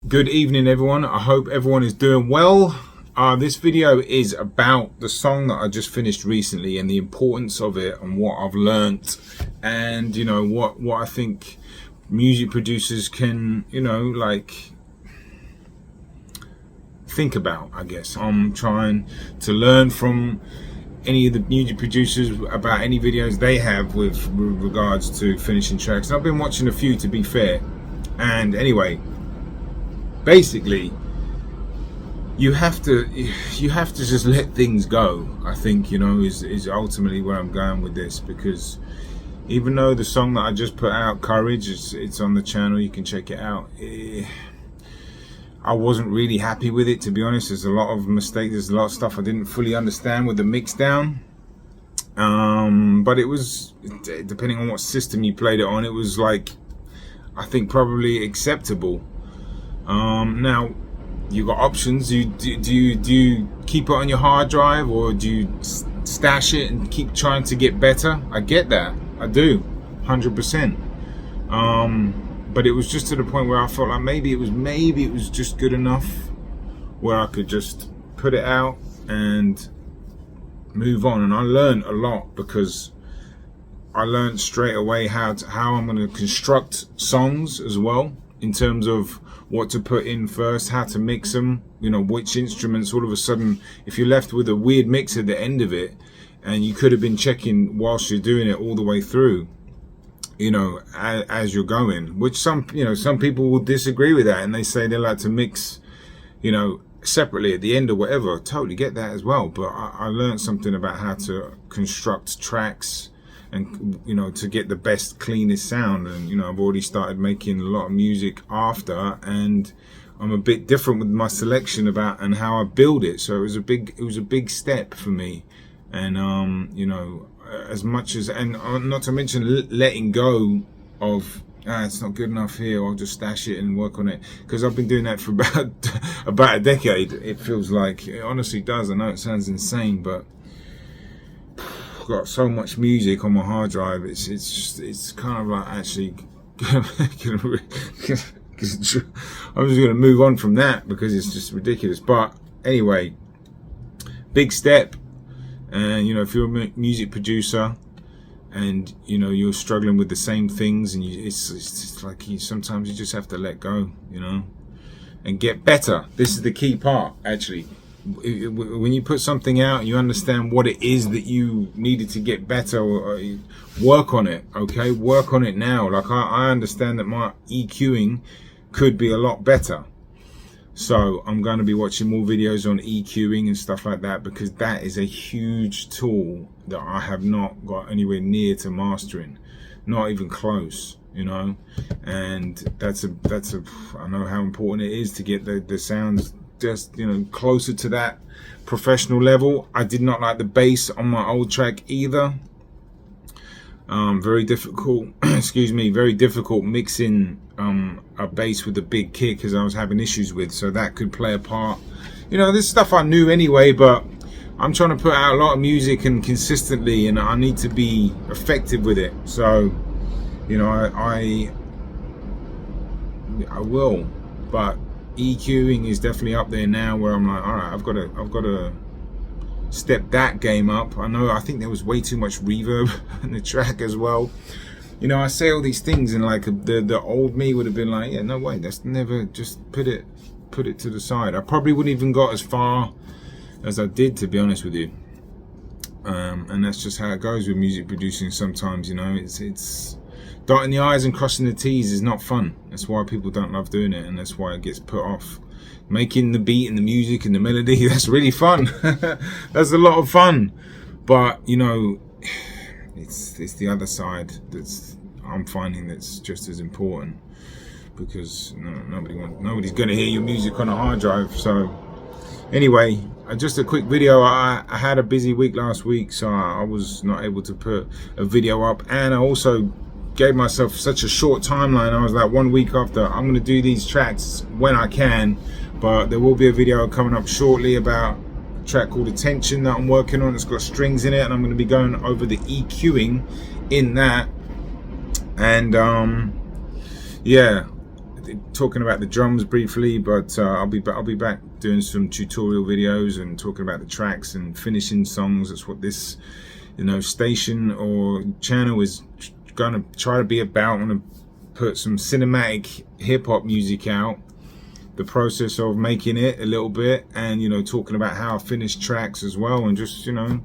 Good evening, everyone. I hope everyone is doing well. This video is about the song that I just finished recently and the importance of it and what I've learnt, and you know what I think music producers can think about. I guess I'm trying to learn from any of the music producers about any videos they have with regards to finishing tracks, and I've been watching a few, to be fair. And anyway, basically you have to just let things go, I think, is ultimately where I'm going with this. Because even though the song that I just put out, Courage, it's on the channel, you can check it out, I wasn't really happy with it, to be honest. There's a lot of mistakes, there's a lot of stuff I didn't fully understand with the mix down, but it was, depending on what system you played it on, it was like, I think, probably acceptable. Now you got options. Do you keep it on your hard drive, or do you stash it and keep trying to get better? I get that, I do, 100%. But it was just to the point where I felt like maybe it was just good enough where I could just put it out and move on. And I learned a lot, because I learned straight away how I'm going to construct songs as well, in terms of what to put in first, how to mix them, which instruments. All of a sudden, if you're left with a weird mix at the end of it, and you could have been checking whilst you're doing it all the way through, as you're going, which some people will disagree with that, and they say they like to mix, separately at the end or whatever. Totally get that as well. But I learned something about how to construct tracks, and to get the best, cleanest sound. And I've already started making a lot of music after, and I'm a bit different with my selection and how I build it. So it was a big step for me. And as much as, and not to mention letting go of it's not good enough here, I'll just stash it and work on it, because I've been doing that for about a decade. It feels like, it honestly does. I know it sounds insane, but I've got so much music on my hard drive. It's kind of like, actually I'm just gonna move on from that, because it's just ridiculous. But anyway, big step. And if you're a music producer and you're struggling with the same things, and it's like sometimes you just have to let go, and get better. This is the key part, actually. When you put something out and you understand what it is that you needed to get better, or work on it. Okay, work on it now. Like I understand that my EQing could be a lot better. So I'm going to be watching more videos on EQing and stuff like that, because that is a huge tool that I have not got anywhere near to mastering, not even close, and that's I know how important it is to get the sounds just closer to that professional level. I did not like the bass on my old track either. Very difficult very difficult mixing a bass with a big kick, as I was having issues with, so that could play a part. This stuff I knew anyway, but I'm trying to put out a lot of music and consistently, and I need to be effective with it. So I will, but EQing is definitely up there now, where I'm like, all right, I've got to step that game up. I think there was way too much reverb in the track as well. I say all these things, and like the old me would have been like, yeah, no way, that's never, just put it to the side. I probably wouldn't even got as far as I did, to be honest with you. And that's just how it goes with music producing sometimes. It's dotting the I's and crossing the T's is not fun. That's why people don't love doing it, and that's why it gets put off. Making the beat and the music and the melody, that's really fun. That's a lot of fun. But it's the other side that's I'm finding that's just as important, because nobody's gonna hear your music on a hard drive. So anyway, just a quick video. I had a busy week last week, so I was not able to put a video up, and I also gave myself such a short timeline. I was like, 1 week after, I'm gonna do these tracks when I can. But there will be a video coming up shortly about a track called Attention that I'm working on. It's got strings in it, and I'm going to be going over the EQing in that. And yeah, talking about the drums briefly, but I'll be back doing some tutorial videos and talking about the tracks and finishing songs. That's what this, you know, station or channel is gonna try to be about. I'm gonna put some cinematic hip-hop music out, the process of making it a little bit, and, you know, talking about how I finish tracks as well, and just, you know,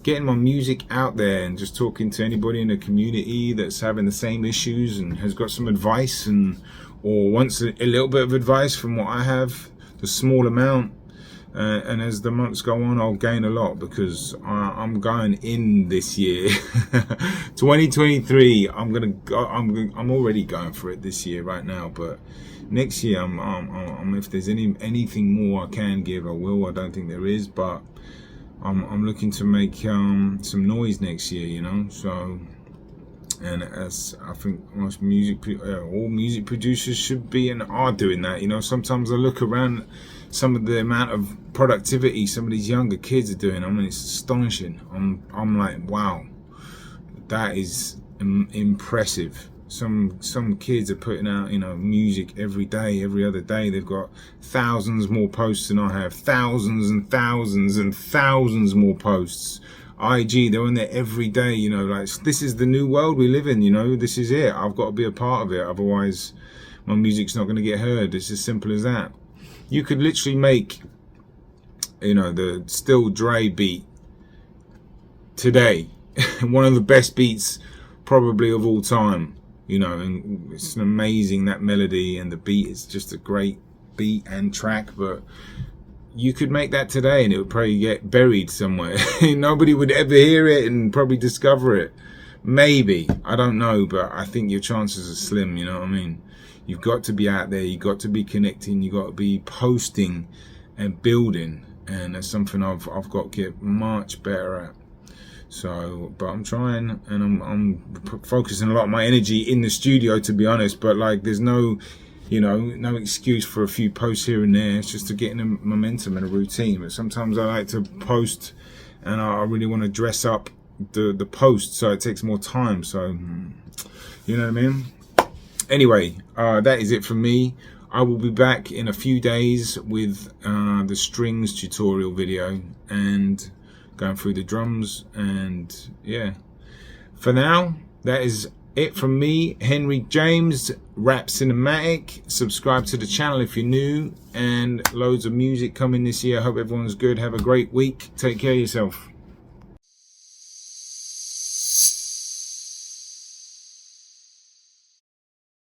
getting my music out there and just talking to anybody in the community that's having the same issues and has got some advice and or wants a little bit of advice from what I have, the small amount. And as the months go on, I'll gain a lot, because I'm going in this year. 2023, I'm already going for it this year right now, but next year, I'm if there's anything more I can give, I will. I don't think there is, but I'm looking to make some noise next year, you know. So, and as I think most all music producers should be and are doing that, you know. Sometimes I look around some of the amount of productivity some of these younger kids are doing. I mean, it's astonishing. I'm like, wow, that is impressive. Some kids are putting out, you know, music every day, every other day. They've got thousands more posts than I have, thousands and thousands and thousands more posts. IG, they're on there every day, you know. Like, this is the new world we live in, you know. This is it. I've got to be a part of it, otherwise my music's not going to get heard. It's as simple as that. You could literally make, you know, the Still Dre beat today, one of the best beats probably of all time. You know, and it's amazing, that melody, and the beat is just a great beat and track. But you could make that today and it would probably get buried somewhere. Nobody would ever hear it and probably discover it. Maybe, I don't know, but I think your chances are slim, you know what I mean? You've got to be out there, you've got to be connecting, you've got to be posting and building, and that's something I've got to get much better at. So, but I'm trying, and I'm focusing a lot of my energy in the studio, to be honest. But like, there's no, you know, no excuse for a few posts here and there. It's just to get in a momentum and a routine. But sometimes I like to post, and I really want to dress up the post, so it takes more time. So, you know what I mean? Anyway, that is it from me. I will be back in a few days with the strings tutorial video and going through the drums, and yeah, for now, that is it from me, Henry James, Rap Cinematic. Subscribe to the channel if you're new, and loads of music coming this year. I hope everyone's good. Have a great week. Take care of yourself.